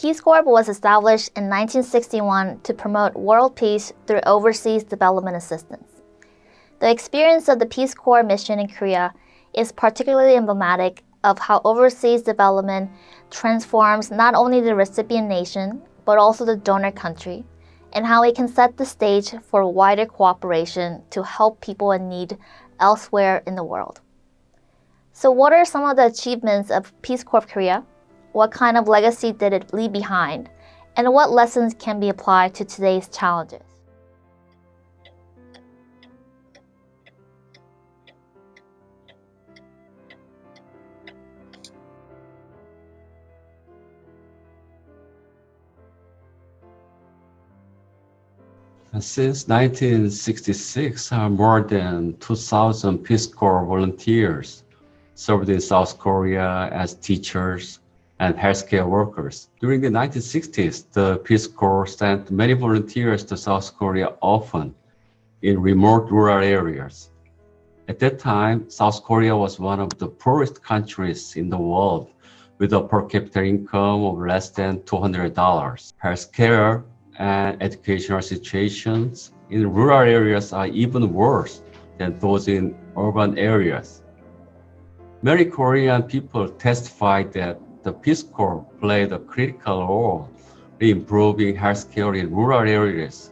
Peace Corps was established in 1961 to promote world peace through overseas development assistance. The experience of the Peace Corps mission in Korea is particularly emblematic of how overseas development transforms not only the recipient nation, but also the donor country, and how it can set the stage for wider cooperation to help people in need elsewhere in the world. So what are some of the achievements of Peace Corps Korea? What kind of legacy did it leave behind? And what lessons can be applied to today's challenges? Since 1966, more than 2,000 Peace Corps volunteers served in South Korea as teachers and healthcare workers. During the 1960s, the Peace Corps sent many volunteers to South Korea, often in remote rural areas. At that time, South Korea was one of the poorest countries in the world, with a per capita income of less than $200. Healthcare and educational situations in rural areas are even worse than those in urban areas. Many Korean people testified that the Peace Corps played a critical role in improving healthcare in rural areas,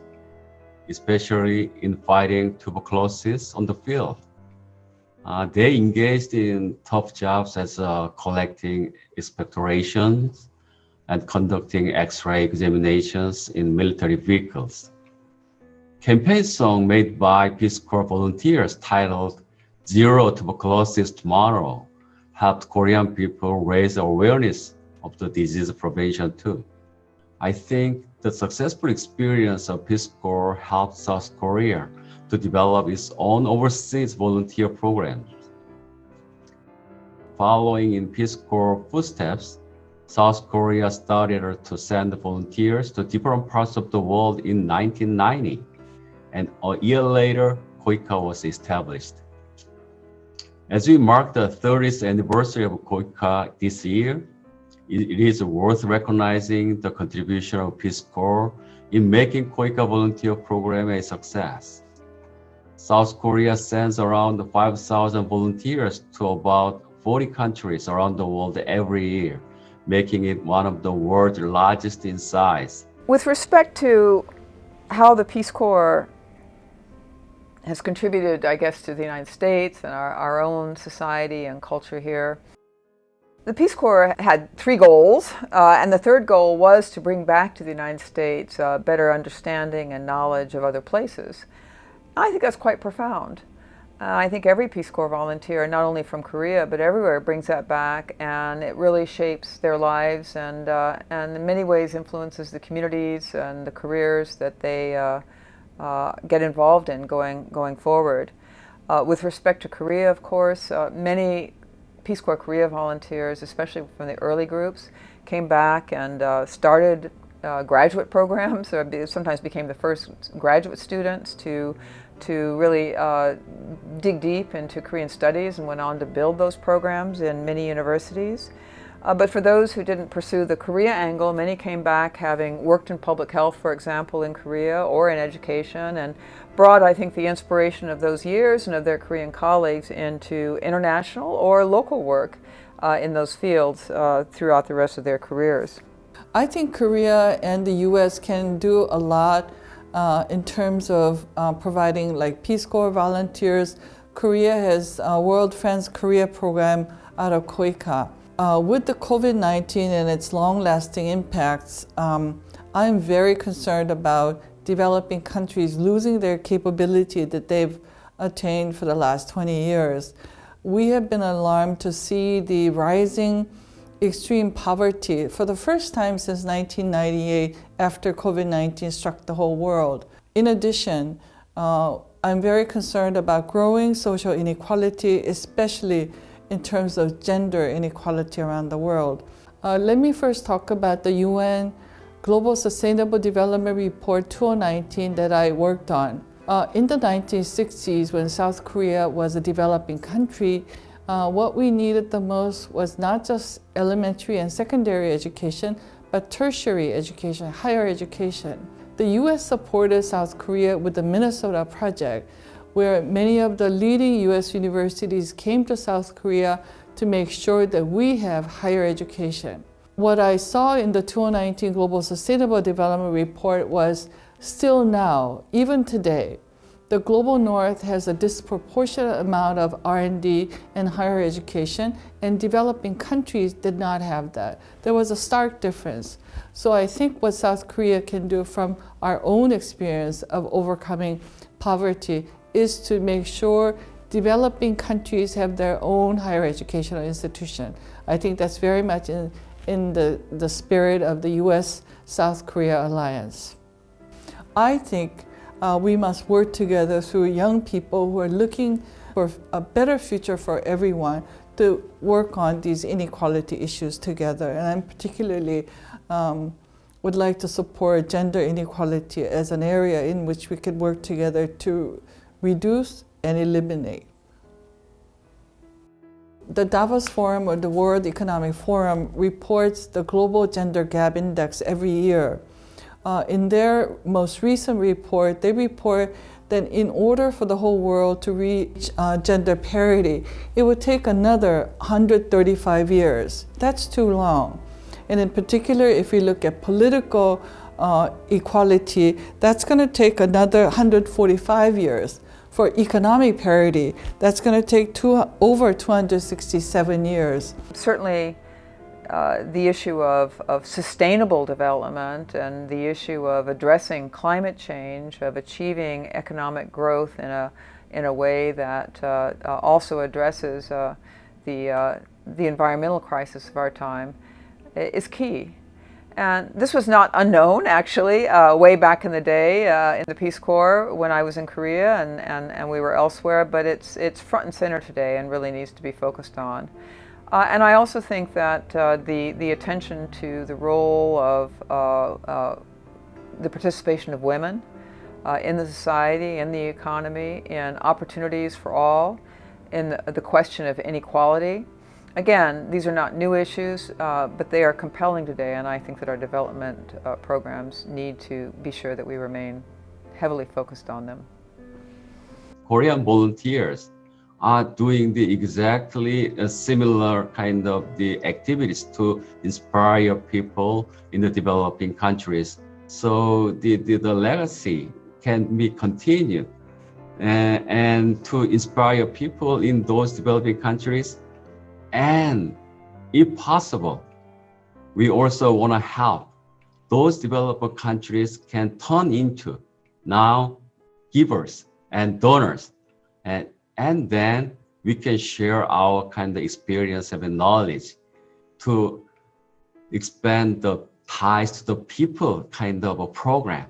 especially in fighting tuberculosis on the field. They engaged in tough jobs as collecting expectorations and conducting X-ray examinations in military vehicles. Campaign song made by Peace Corps volunteers titled Zero Tuberculosis Tomorrow helped Korean people raise awareness of the disease prevention too. I think the successful experience of Peace Corps helped South Korea to develop its own overseas volunteer programs. Following in Peace Corps footsteps, South Korea started to send volunteers to different parts of the world in 1990, and a year later, KIEP was established. As we mark the 30th anniversary of KIEP this year, it is worth recognizing the contribution of Peace Corps in making KIEP volunteer program a success. South Korea sends around 5,000 volunteers to about 40 countries around the world every year, making it one of the world's largest in size. With respect to how the Peace Corps has contributed, I guess, to the United States and our own society and culture here, the Peace Corps had 3 goals, and the third goal was to bring back to the United States better understanding and knowledge of other places. I think that's quite profound. I think every Peace Corps volunteer, not only from Korea, but everywhere, brings that back, and it really shapes their lives and in many ways influences the communities and the careers that they get involved in going forward. With respect to Korea, of course, many Peace Corps Korea volunteers, especially from the early groups, came back and started graduate programs, or sometimes became the first graduate students to really dig deep into Korean studies, and went on to build those programs in many universities. But for those who didn't pursue the Korea angle, many came back having worked in public health, for example, in Korea, or in education, and brought, I think, the inspiration of those years and of their Korean colleagues into international or local work in those fields throughout the rest of their careers. I think Korea and the US can do a lot in terms of providing like Peace Corps volunteers. Korea has a World Friends Korea program out of KIEP. With the COVID-19 and its long-lasting impacts, I'm very concerned about developing countries losing their capability that they've attained for the last 20 years. We have been alarmed to see the rising extreme poverty for the first time since 1998 after COVID-19 struck the whole world. In addition, I'm very concerned about growing social inequality, especially in terms of gender inequality around the world. Let me first talk about the UN Global Sustainable Development Report 2019 that I worked on. In the 1960s, when South Korea was a developing country, what we needed the most was not just elementary and secondary education, but tertiary education, higher education. The U.S. supported South Korea with the Minnesota Project, where many of the leading U.S. universities came to South Korea to make sure that we have higher education. What I saw in the 2019 Global Sustainable Development Report was still now, even today, the Global North has a disproportionate amount of R&D and higher education, and developing countries did not have that. There was a stark difference. So I think what South Korea can do from our own experience of overcoming poverty is to make sure developing countries have their own higher educational institution. I think that's very much in the spirit of the U.S.-South Korea alliance. I think we must work together through young people who are looking for a better future for everyone to work on these inequality issues together. And I particularly would like to support gender inequality as an area in which we could work together to reduce and eliminate. The Davos Forum or the World Economic Forum reports the Global Gender Gap Index every year. In their most recent report, they report that in order for the whole world to reach gender parity, it would take another 135 years. That's too long. And in particular, if we look at political equality, that's going to take another 145 years. For economic parity, that's going to take over 267 years. Certainly, the issue of sustainable development and the issue of addressing climate change, of achieving economic growth in a way that also addresses the environmental crisis of our time is key. And this was not unknown, actually, way back in the day in the Peace Corps when I was in Korea and we were elsewhere, but it's front and center today and really needs to be focused on. And I also think that the attention to the role of the participation of women in the society, in the economy, in opportunities for all, in the question of inequality. Again, these are not new issues, but they are compelling today, and I think that our development programs need to be sure that we remain heavily focused on them. Korean volunteers are doing the exactly similar kind of the activities to inspire people in the developing countries. So the legacy can be continued and to inspire people in those developing countries. And if possible, we also want to help those developing countries can turn into now givers and donors. And then we can share our kind of experience and knowledge to expand the ties to the people kind of a program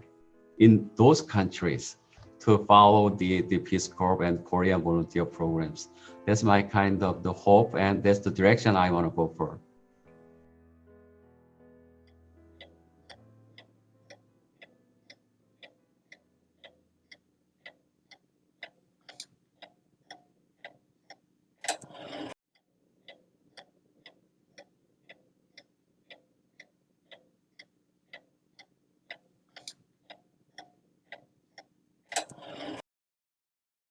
in those countries to follow the Peace Corps and Korean volunteer programs. That's my kind of the hope, and that's the direction I want to go for.